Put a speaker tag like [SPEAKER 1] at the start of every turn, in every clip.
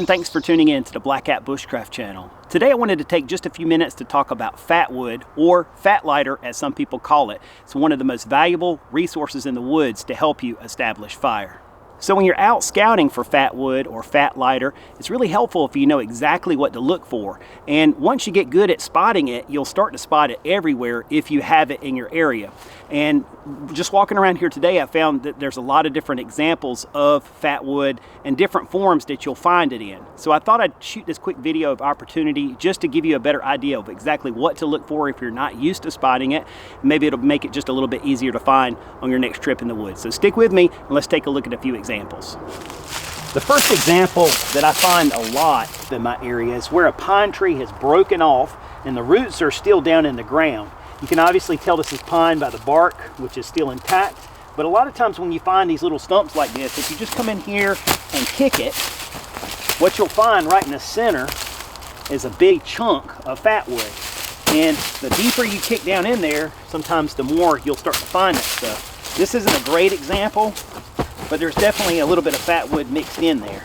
[SPEAKER 1] and thanks for tuning in to the Black Hat Bushcraft channel. Today I wanted to take just a few minutes to talk about Fatwood, or fat lighter as some people call it. It's one of the most valuable resources in the woods to help you establish fire. So when you're out scouting for fatwood or fat lighter, it's really helpful if you know exactly what to look for. And once you get good at spotting it, you'll start to spot it everywhere if you have it in your area. And just walking around here today, I found that there's a lot of different examples of fatwood and different forms that you'll find it in. So I thought I'd shoot this quick video of opportunity just to give you a better idea of exactly what to look for if you're not used to spotting it. Maybe it'll make it just a little bit easier to find on your next trip in the woods. So stick with me and let's take a look at a few examples. The first example that I find a lot in my area is where a pine tree has broken off and the roots are still down in the ground. You can obviously tell this is pine by the bark, which is still intact, but a lot of times when you find these little stumps like this, if you just come in here and kick it, what you'll find right in the center is a big chunk of fatwood. And the deeper you kick down in there, sometimes the more you'll start to find that stuff. This isn't a great example, but there's definitely a little bit of fatwood mixed in there.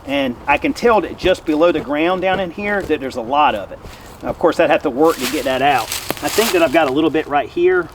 [SPEAKER 1] And I can tell that just below the ground down in here that there's a lot of it. Now, of course, I'd have to work to get that out. I think that I've got a little bit right here,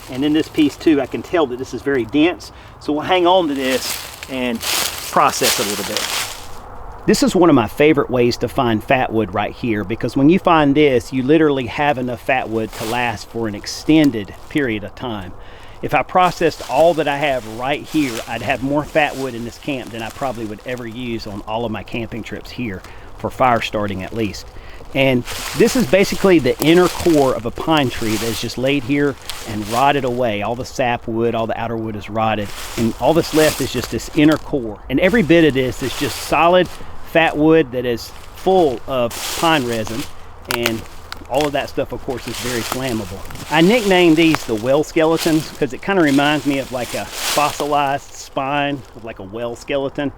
[SPEAKER 1] and in this piece too, I can tell that this is very dense. So we'll hang on to this and process it a little bit. This is one of my favorite ways to find fatwood right here, because when you find this, you literally have enough fatwood to last for an extended period of time. If I processed all that I have right here, I'd have more fatwood in this camp than I probably would ever use on all of my camping trips here, for fire starting at least. And this is basically the inner core of a pine tree that's just laid here and rotted away. All the sapwood, all the outer wood is rotted, and all that's left is just this inner core. And every bit of this is just solid fatwood that is full of pine resin, and all of that stuff, of course, is very flammable. I nicknamed these the whale skeletons because it kind of reminds me of like a fossilized spine of like a whale skeleton.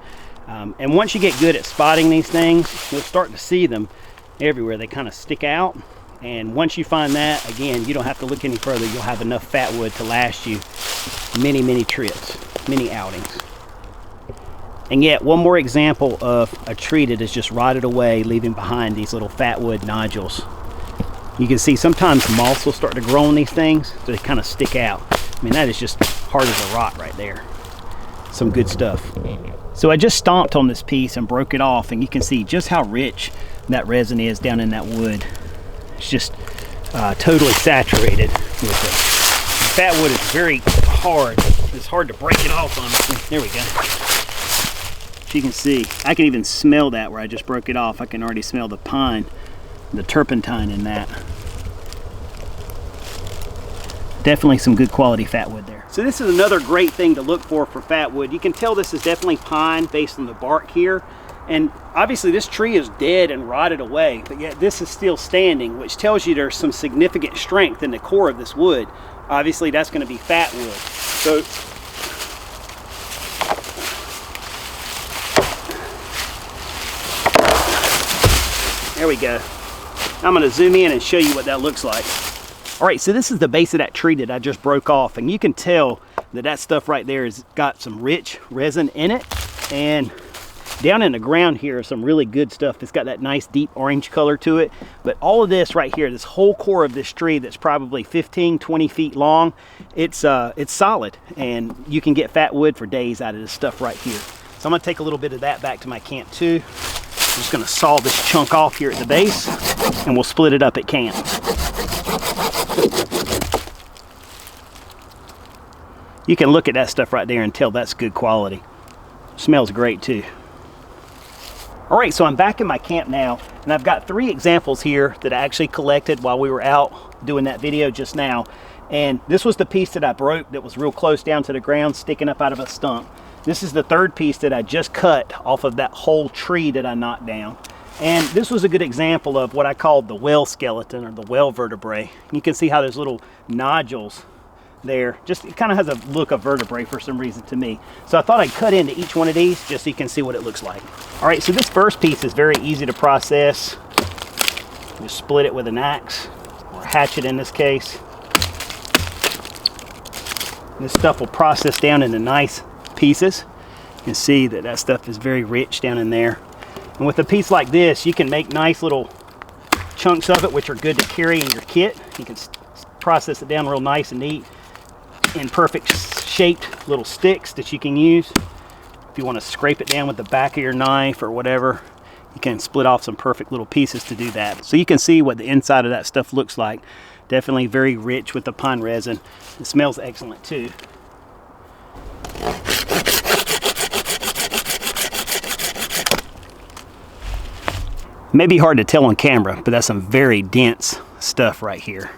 [SPEAKER 1] And once you get good at spotting these things, you'll start to see them everywhere. They kind of stick out, and once you find that, again, you don't have to look any further. You'll have enough fatwood to last you many trips, many outings. And yet, one more example of a tree that is just rotted away, leaving behind these little fatwood nodules. You can see sometimes moss will start to grow on these things, so they kind of stick out. I mean, that is just hard as a rock right there. Some good stuff. So I just stomped on this piece and broke it off, and you can see just how rich that resin is down in that wood. It's just totally saturated with it. Fatwood is very hard. It's hard to break it off, honestly. There we go. So you can see, I can even smell that where I just broke it off. I can already smell the pine, the turpentine in that. Definitely some good quality fatwood there. So this is another great thing to look for fatwood. You can tell this is definitely pine based on the bark here. And obviously this tree is dead and rotted away, but yet this is still standing, which tells you there's some significant strength in the core of this wood. Obviously that's going to be fatwood. So there we go. I'm going to zoom in and show you what that looks like. All right, so this is the base of that tree that I just broke off, and you can tell that that stuff right there has got some rich resin in it. And down in the ground here is some really good stuff. It's got that nice deep orange color to it. But all of this right here, this whole core of this tree that's probably 15, 20 feet long, it's solid, and you can get fatwood for days out of this stuff right here. So I'm gonna take a little bit of that back to my camp too. I'm just gonna saw this chunk off here at the base, and we'll split it up at camp. You can look at that stuff right there and tell that's good quality. Smells great too. All right, so I'm back in my camp now, and I've got 3 examples here that I actually collected while we were out doing that video just now. And this was the piece that I broke that was real close down to the ground, sticking up out of a stump. This is the 3rd piece that I just cut off of that whole tree that I knocked down. And this was a good example of what I called the whale skeleton, or the whale vertebrae. You can see how there's little nodules there. Just, it kind of has a look of vertebrae for some reason to me. So I thought I'd cut into each one of these just so you can see what it looks like. All right, so this first piece is very easy to process. Just split it with an axe, or a hatchet in this case. This stuff will process down into nice pieces. You can see that that stuff is very rich down in there. And with a piece like this, you can make nice little chunks of it, which are good to carry in your kit. You can process it down real nice and neat in perfect shaped little sticks that you can use. If you want to scrape it down with the back of your knife or whatever, you can split off some perfect little pieces to do that. So you can see what the inside of that stuff looks like. Definitely very rich with the pine resin. It smells excellent too. Maybe hard to tell on camera, but that's some very dense stuff right here.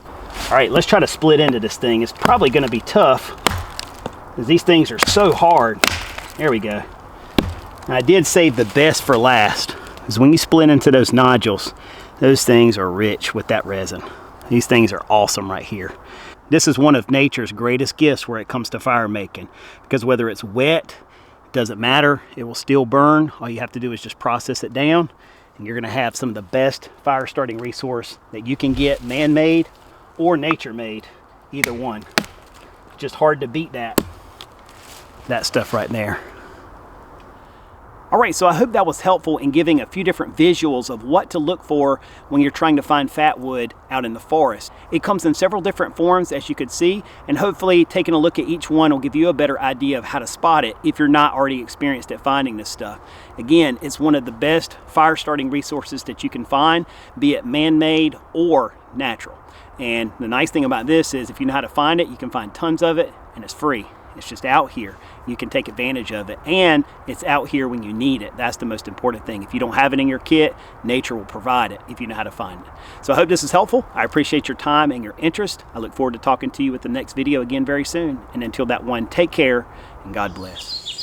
[SPEAKER 1] All right, let's try to split into this thing. It's probably going to be tough because these things are so hard. There we go. And I did save the best for last, because when you split into those nodules, those things are rich with that resin. These things are awesome right here. This is one of nature's greatest gifts where it comes to fire making, because whether it's wet, it doesn't matter, it will still burn. All you have to do is just process it down, and you're gonna have some of the best fire starting resource that you can get, man-made or nature-made, either one. Just hard to beat that stuff right there. All right, so I hope that was helpful in giving a few different visuals of what to look for when you're trying to find fat wood out in the forest. It comes in several different forms, as you could see, and hopefully taking a look at each one will give you a better idea of how to spot it if you're not already experienced at finding this stuff. Again, it's one of the best fire starting resources that you can find, be it man-made or natural. And the nice thing about this is if you know how to find it, you can find tons of it, and it's free. It's just out here. You can take advantage of it, and it's out here when you need it. That's the most important thing. If you don't have it in your kit, nature will provide it if you know how to find it. So I hope this is helpful. I appreciate your time and your interest. I look forward to talking to you with the next video again very soon. And until that one, take care and God bless.